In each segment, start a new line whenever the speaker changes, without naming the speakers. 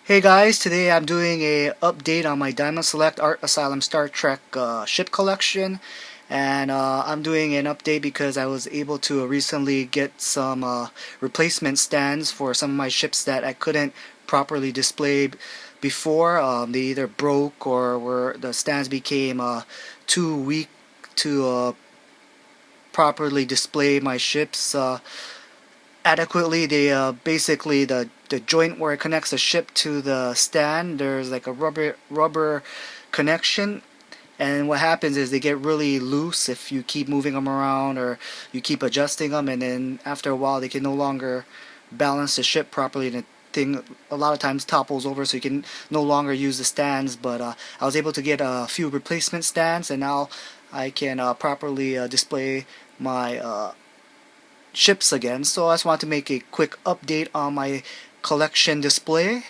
Hey guys, today I'm doing a update on my Diamond Select Art Asylum Star Trek ship collection, and I'm doing an update because I was able to recently get some replacement stands for some of my ships that I couldn't properly display before. They either broke or the stands became too weak to properly display my ships adequately. They basically the joint where it connects the ship to the stand, there's like a rubber connection, and what happens is they get really loose if you keep moving them around or you keep adjusting them, and then after a while they can no longer balance the ship properly, and the thing a lot of times topples over, so you can no longer use the stands. But I was able to get a few replacement stands, and now I can properly display my ships again. So I just want to make a quick update on my collection display,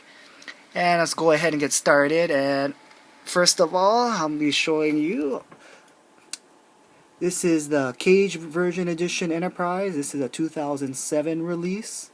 and let's go ahead and get started. And first of all, I'll be showing you, this is the Cage version edition Enterprise. This is a 2007 release.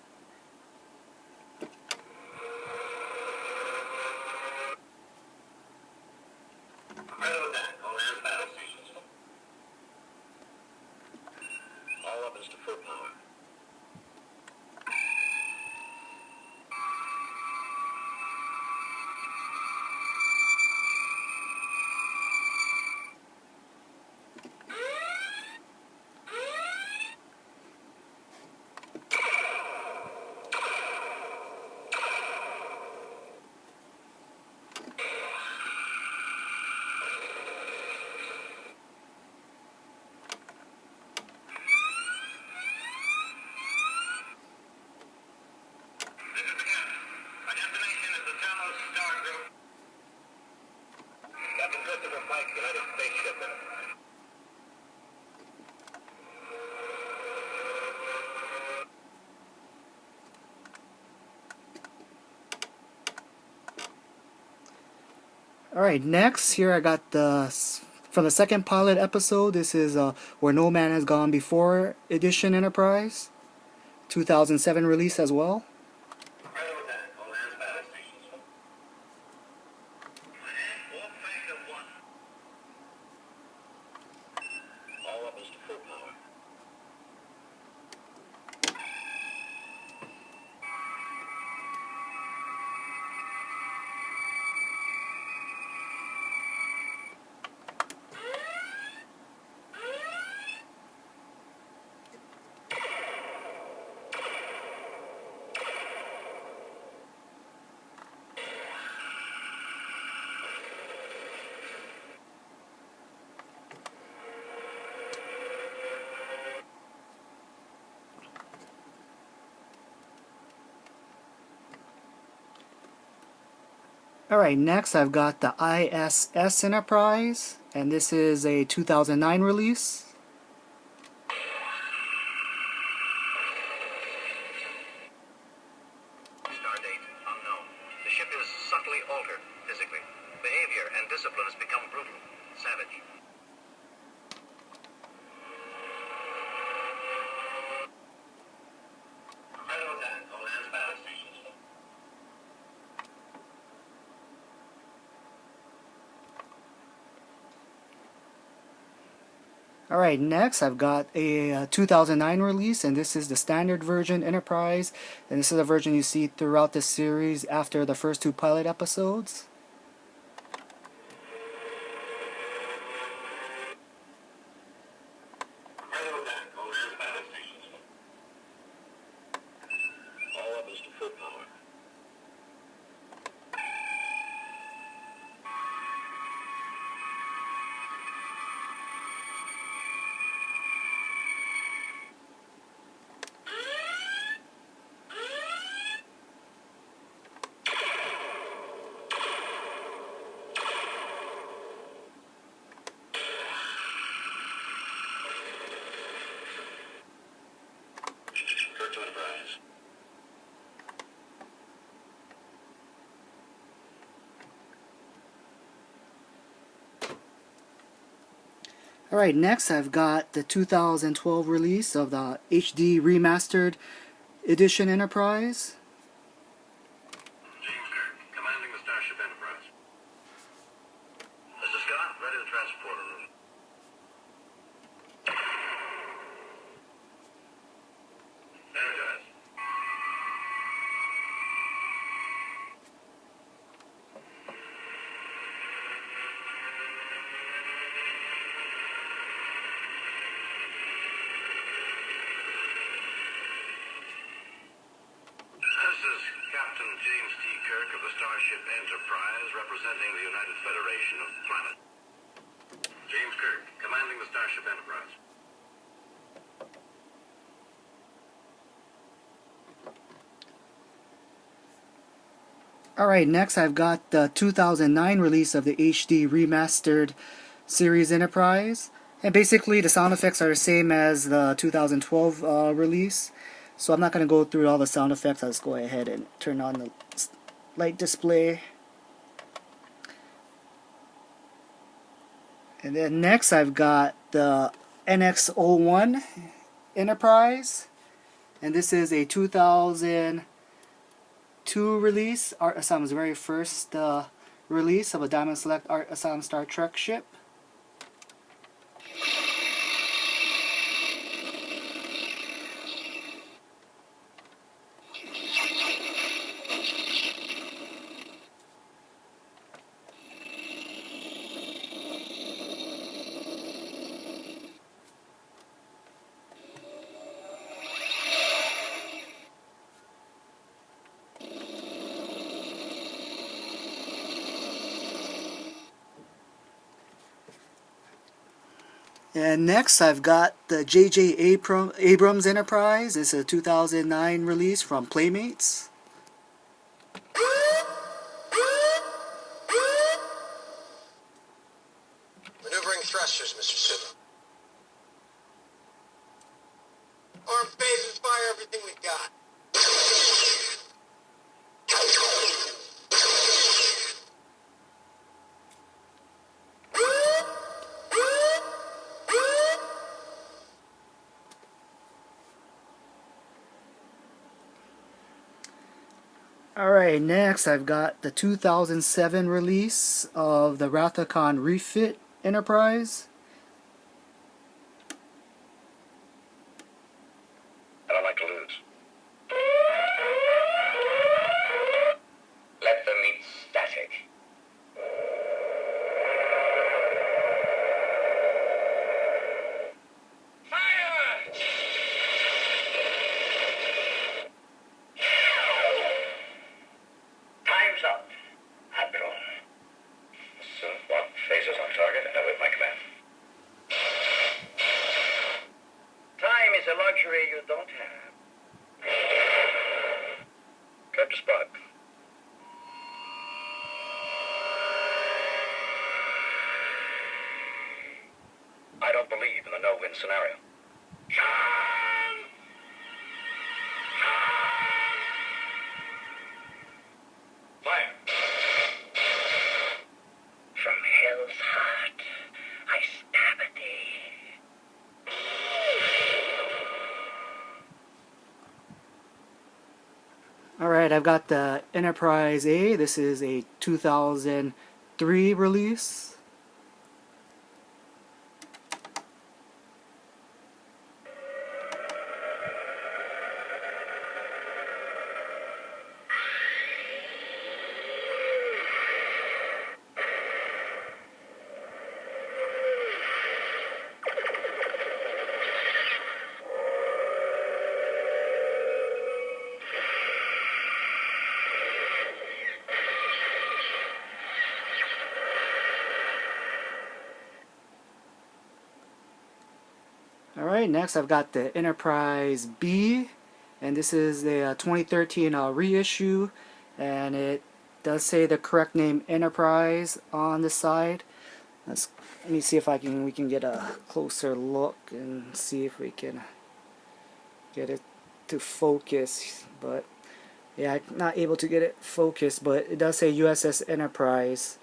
Alright, next here I got from the second pilot episode. This is Where No Man Has Gone Before edition Enterprise, 2007 release as well. Alright, next I've got the ISS Enterprise, and this is a 2009 release.
Stardate unknown. The ship is subtly altered physically. Behavior and discipline has become brutal, savage.
Alright, next I've got a 2009 release, and this is the standard version Enterprise, and this is a version you see throughout the series after the first two pilot episodes.
All up is to full power.
Alright, next I've got the 2012 release of the HD Remastered Edition Enterprise.
James Kirk, Captain James T. Kirk of the Starship Enterprise, representing the United Federation of Planets. James Kirk, commanding the Starship Enterprise.
Alright, next I've got the 2009 release of the HD remastered series Enterprise. And basically the sound effects are the same as the 2012 release. So I'm not going to go through all the sound effects. I'll just go ahead and turn on the light display. And then next I've got the NX01 Enterprise. And this is a 2002 release. Art Asylum's very first release of a Diamond Select Art Asylum Star Trek ship. And next I've got the J.J. Abrams Enterprise. This is a 2009 release from Playmates.
Maneuvering thrusters, Mr. Sibley. Arm phases, fire everything we've got.
Alright, next I've got the 2007 release of the Rathacon Refit Enterprise.
I don't like to lose. Let them eat static. Fire! Time's up, Admiral. Soon, what? Phasers on target and await my command. Time is a luxury you don't have. Cut to spot. I don't believe in the no-win scenario. Fire! From hell's heart, I stab at thee.
Alright, I've got the Enterprise A. This is a 2003 release. Alright, next I've got the Enterprise B, and this is the 2013 reissue, and it does say the correct name Enterprise on the side. Let me see if we can get a closer look and see if we can get it to focus, but yeah, I'm not able to get it focused, but it does say USS Enterprise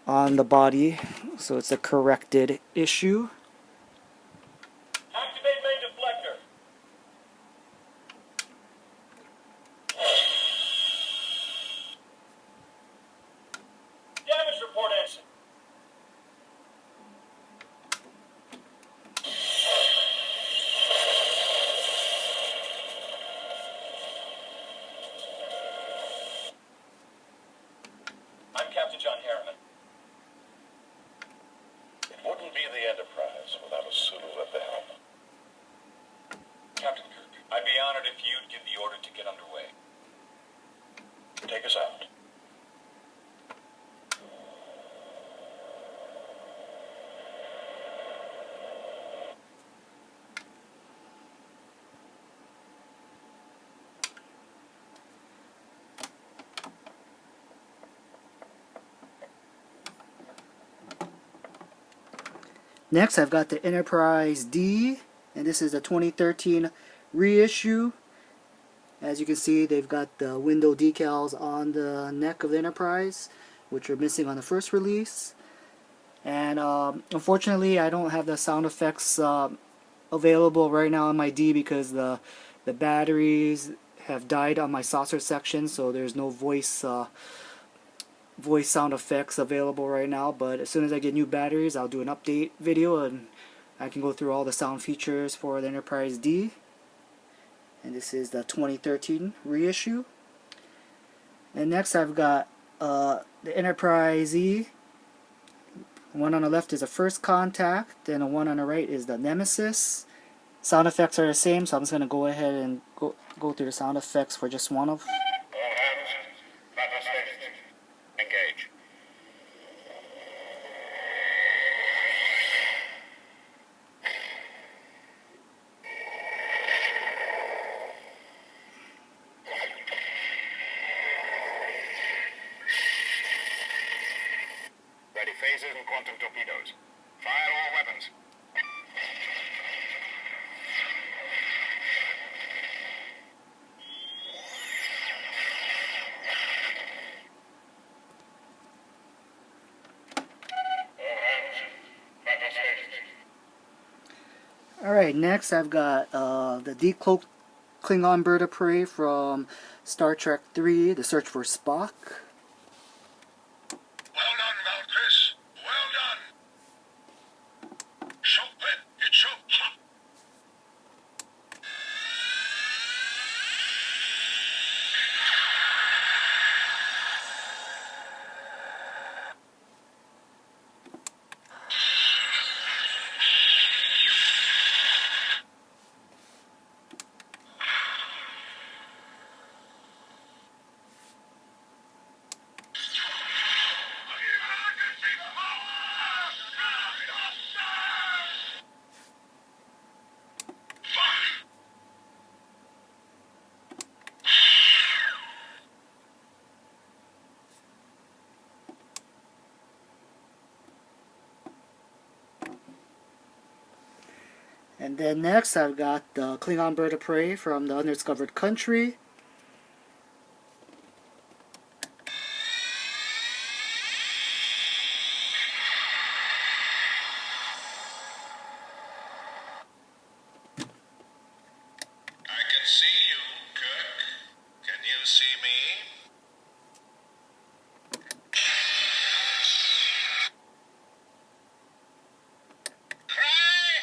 on the body, so it's a corrected issue.
Activate main deflector. Damage report, Ensign. I'm Captain John Harriman. It wouldn't be the Enterprise
Take us out.
Next, I've got the Enterprise D, and this is the 2013 reissue. As you can see, they've got the window decals on the neck of the Enterprise, which are missing on the first release. And unfortunately, I don't have the sound effects available right now on my D because the batteries have died on my saucer section, so there's no voice sound effects available right now. But as soon as I get new batteries, I'll do an update video and I can go through all the sound features for the Enterprise D. And this is the 2013 reissue. And next I've got the Enterprise E. The one on the left is a First Contact, and the one on the right is the Nemesis. Sound effects are the same, so I'm just going to go ahead and go through the sound effects for just one of them.
All hands, battle station. Engage. Ready phasers and quantum torpedoes. Fire all weapons.
Alright, next I've got the decloaked Klingon bird of prey from Star Trek 3, The Search for Spock.
Well done, Valkyries. Well done. So quick, it's so hot.
And then next I've got the Klingon bird of prey from the Undiscovered Country.
I can see you, Kirk. Can you see me? Cry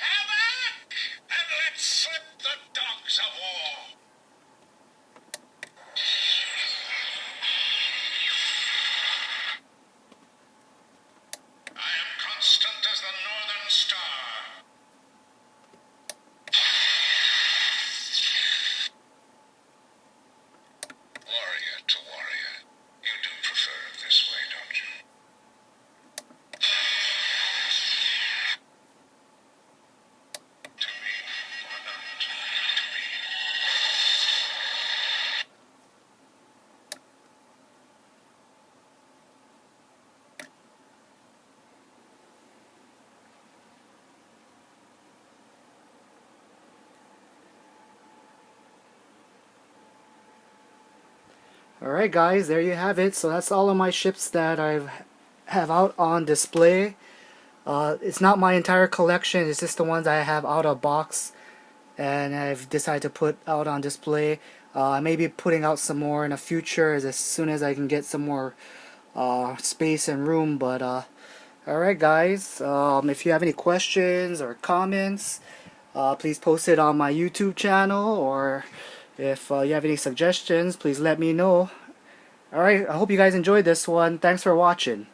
havoc, and let's slip the dogs of war. I am constant as the northern star. Warrior to warrior. You do prefer it this way, don't you? To me or not to me.
Alright guys, there you have it. So that's all of my ships that I have out on display. It's not my entire collection, it's just the ones I have out of box and I've decided to put out on display. I may be putting out some more in the future as soon as I can get some more space and room. But alright guys, if you have any questions or comments, please post it on my YouTube channel, or if you have any suggestions, please let me know. Alright, I hope you guys enjoyed this one. Thanks for watching.